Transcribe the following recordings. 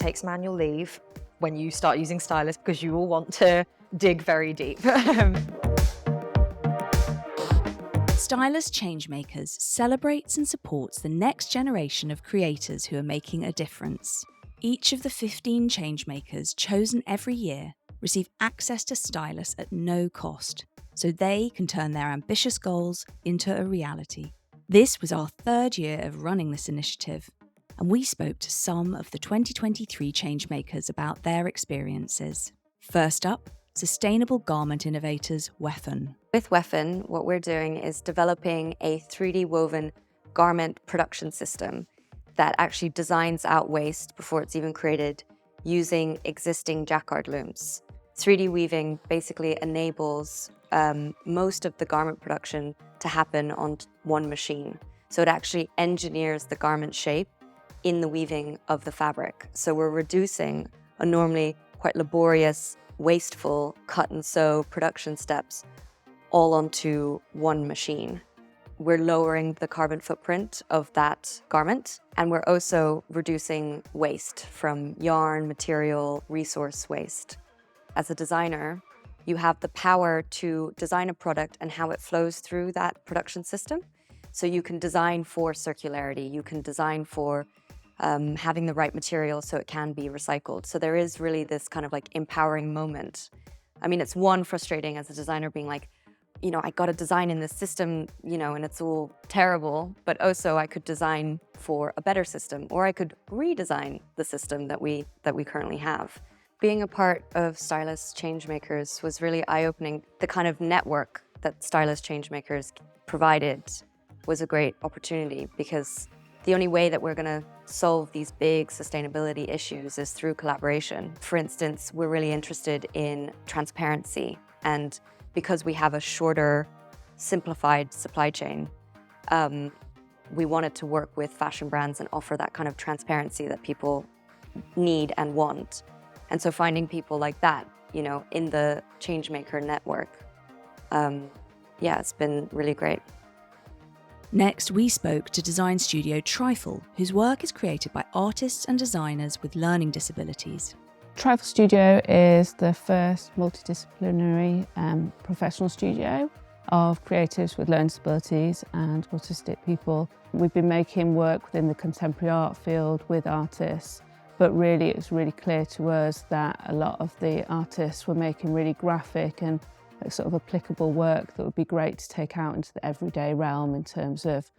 takes manual leave when you start using Stylus because you will want to dig very deep. Stylus Changemakers celebrates and supports the next generation of creators who are making a difference. Each of the 15 Changemakers chosen every year receive access to Stylus at no cost, so they can turn their ambitious goals into a reality. This was our third year of running this initiative, and we spoke to some of the 2023 Changemakers about their experiences. First up, sustainable garment innovators Wefan. With Wefan, what we're doing is developing a 3D woven garment production system that actually designs out waste before it's even created using existing jacquard looms. 3D weaving basically enables most of the garment production to happen on one machine. So it actually engineers the garment shape in the weaving of the fabric. So we're reducing a normally quite laborious, wasteful cut and sew production steps all onto one machine. We're lowering the carbon footprint of that garment, and we're also reducing waste from yarn, material, resource waste. As a designer, you have the power to design a product and how it flows through that production system. So you can design for circularity, you can design for having the right material so it can be recycled. So there is really this kind of like empowering moment. I mean, it's one frustrating as a designer being like, you know, I got to design in this system, you know, and it's all terrible, but also I could design for a better system, or I could redesign the system that we currently have. Being a part of Stylus Changemakers was really eye-opening. The kind of network that Stylus Changemakers provided was a great opportunity, because the only way that we're going to solve these big sustainability issues is through collaboration. For instance, we're really interested in transparency, and because we have a shorter, simplified supply chain, we wanted to work with fashion brands and offer that kind of transparency that people need and want. And so finding people like that, you know, in the Changemaker network, it's been really great. Next, we spoke to design studio Trifle, whose work is created by artists and designers with learning disabilities. Trifle Studio is the first multidisciplinary professional studio of creatives with learning disabilities and autistic people. We've been making work within the contemporary art field with artists, but really it's really clear to us that a lot of the artists were making really graphic and sort of applicable work that would be great to take out into the everyday realm in terms of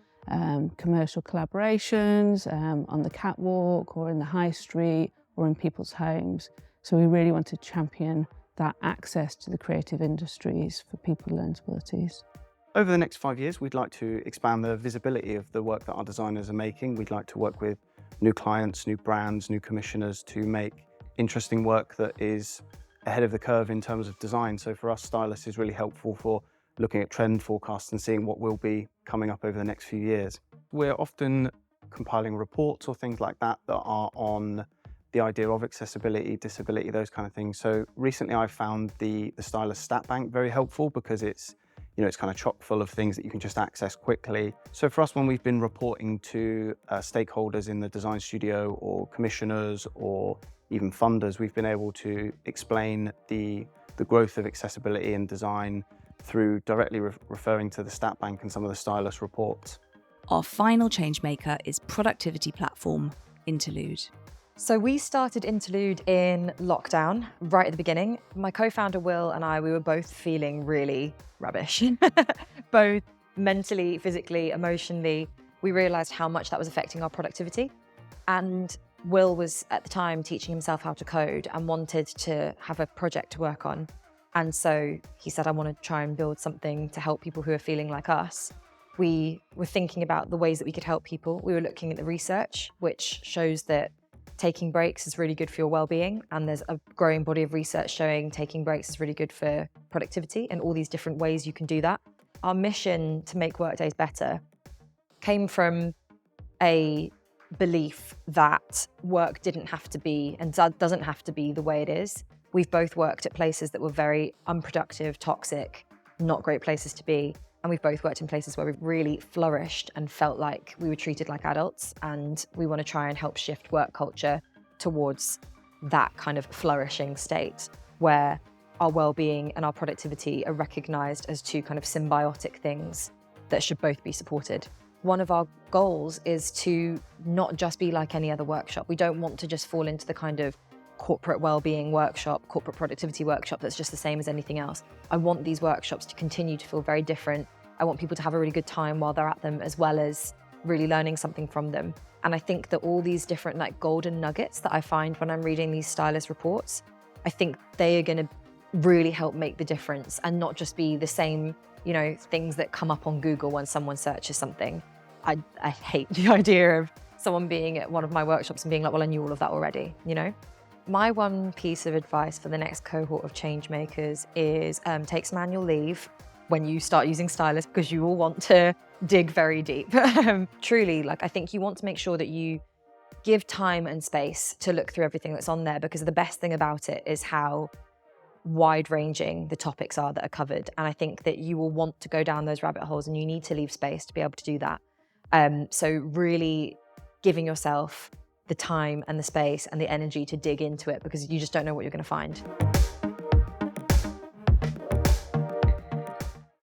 commercial collaborations on the catwalk or in the high street or in people's homes. So we really want to champion that access to the creative industries for people with learning disabilities. Over the next 5 years, we'd like to expand the visibility of the work that our designers are making. We'd like to work with new clients, new brands, new commissioners to make interesting work that is ahead of the curve in terms of design. So for us, Stylus is really helpful for looking at trend forecasts and seeing what will be coming up over the next few years. We're often compiling reports or things like that that are on the idea of accessibility, disability, those kind of things. So recently I found the Stylus Stat Bank very helpful, because it's, you know, it's kind of chock full of things that you can just access quickly. So for us, when we've been reporting to stakeholders in the design studio or commissioners or even funders, we've been able to explain the growth of accessibility and design through directly referring to the Stat Bank and some of the Stylus reports. Our final changemaker is productivity platform Interlude. So we started Interlude in lockdown, right at the beginning. My co-founder Will and I, we were both feeling really rubbish, both mentally, physically, emotionally. We realized how much that was affecting our productivity. And Will was at the time teaching himself how to code and wanted to have a project to work on. And so he said, I want to try and build something to help people who are feeling like us. We were thinking about the ways that we could help people. We were looking at the research, which shows that taking breaks is really good for your well-being, and there's a growing body of research showing taking breaks is really good for productivity and all these different ways you can do that. Our mission to make workdays better came from a belief that work didn't have to be and doesn't have to be the way it is. We've both worked at places that were very unproductive, toxic, not great places to be. And we've both worked in places where we've really flourished and felt like we were treated like adults. And we want to try and help shift work culture towards that kind of flourishing state where our well-being and our productivity are recognized as two kind of symbiotic things that should both be supported. One of our goals is to not just be like any other workshop. We don't want to just fall into the kind of corporate well-being workshop, corporate productivity workshop that's just the same as anything else. I want these workshops to continue to feel very different. I want people to have a really good time while they're at them, as well as really learning something from them. And I think that all these different like golden nuggets that I find when I'm reading these stylist reports, I think they are going to really help make the difference and not just be the same, things that come up on Google when someone searches something. I hate the idea of someone being at one of my workshops and being like, well, I knew all of that already, My one piece of advice for the next cohort of change makers is take some annual leave when you start using Stylist, because you will want to dig very deep. Truly, I think you want to make sure that you give time and space to look through everything that's on there, because the best thing about it is how wide-ranging the topics are that are covered. And I think that you will want to go down those rabbit holes, and you need to leave space to be able to do that. So really giving yourself the time and the space and the energy to dig into it, because you just don't know what you're going to find.